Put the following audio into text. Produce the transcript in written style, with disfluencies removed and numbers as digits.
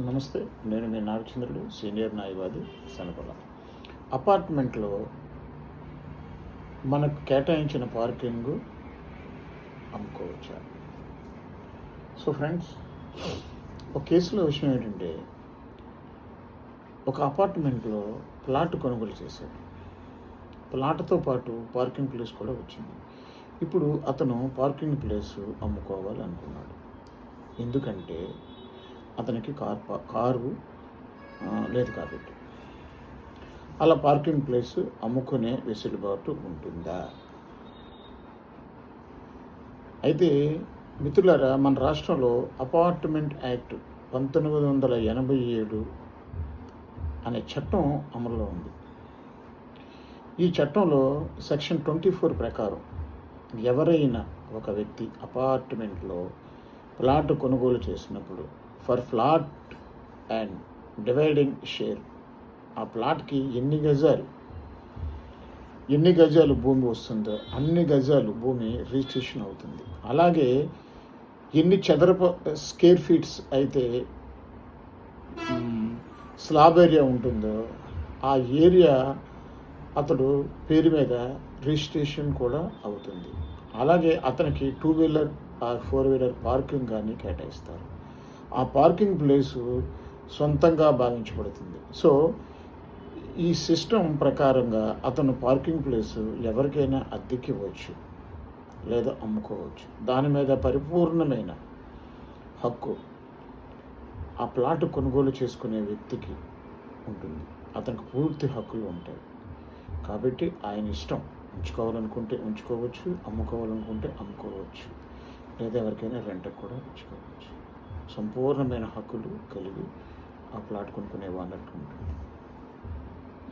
నమస్తే. నేను మీ నాగచంద్రుడు, సీనియర్ న్యాయవాది, సనపల. అపార్ట్మెంట్లో మనకు కేటాయించిన పార్కింగు అమ్ముకోవచ్చా? సో ఫ్రెండ్స్, ఒక కేసులో విషయం ఏంటంటే, ఒక అపార్ట్మెంట్లో ప్లాట్ కొనుగోలు చేశాడు. ప్లాట్తో పాటు పార్కింగ్ ప్లేస్ కూడా వచ్చింది. ఇప్పుడు అతను పార్కింగ్ ప్లేసు అమ్ముకోవాలి అనుకున్నాడు. ఎందుకంటే అతనికి కారు లేదు కాబట్టి. అలా పార్కింగ్ ప్లేస్ అమ్ముకునే వెసులుబాటు ఉంటుందా? అయితే మిత్రులారా, మన రాష్ట్రంలో అపార్ట్మెంట్ యాక్ట్ 1987 అనే చట్టం అమలులో ఉంది. ఈ చట్టంలో సెక్షన్ 24 ప్రకారం ఎవరైనా ఒక వ్యక్తి అపార్ట్మెంట్లో ప్లాట్ కొనుగోలు చేసినప్పుడు for flat and dividing share, ఆ ప్లాట్కి ఎన్ని గజాలు భూమి వస్తుందో అన్ని గజాలు భూమి రిజిస్ట్రేషన్ అవుతుంది. అలాగే ఎన్ని చదరపు స్క్వేర్ ఫీట్స్ అయితే స్లాబ్ ఏరియా ఉంటుందో ఆ ఏరియా అతడు పేరు మీద రిజిస్ట్రేషన్ కూడా అవుతుంది. అలాగే అతనికి 2 వీలర్ ఆర్ 4 వీలర్ పార్కింగ్ కానీ కేటాయిస్తారు. ఆ పార్కింగ్ ప్లేసు సొంతంగా భావించబడుతుంది. సో ఈ సిస్టమ్ ప్రకారంగా అతను పార్కింగ్ ప్లేసు ఎవరికైనా అద్దెకి ఇవ్వచ్చు లేదా అమ్ముకోవచ్చు. దాని మీద పరిపూర్ణమైన హక్కు ఆ ప్లాట్ కొనుగోలు చేసుకునే వ్యక్తికి ఉంటుంది. అతనికి పూర్తి హక్కులు ఉంటాయి. కాబట్టి ఆయన ఇష్టం. ఉంచుకోవాలనుకుంటే ఉంచుకోవచ్చు, అమ్ముకోవాలనుకుంటే అమ్ముకోవచ్చు, లేదా ఎవరికైనా రెంట్కి కూడా ఉంచుకోవచ్చు. సంపూర్ణమైన హక్కులు కలిగి ఆ ప్లాట్ కొనుక్కునే వాళ్ళకి ఉంటుంది.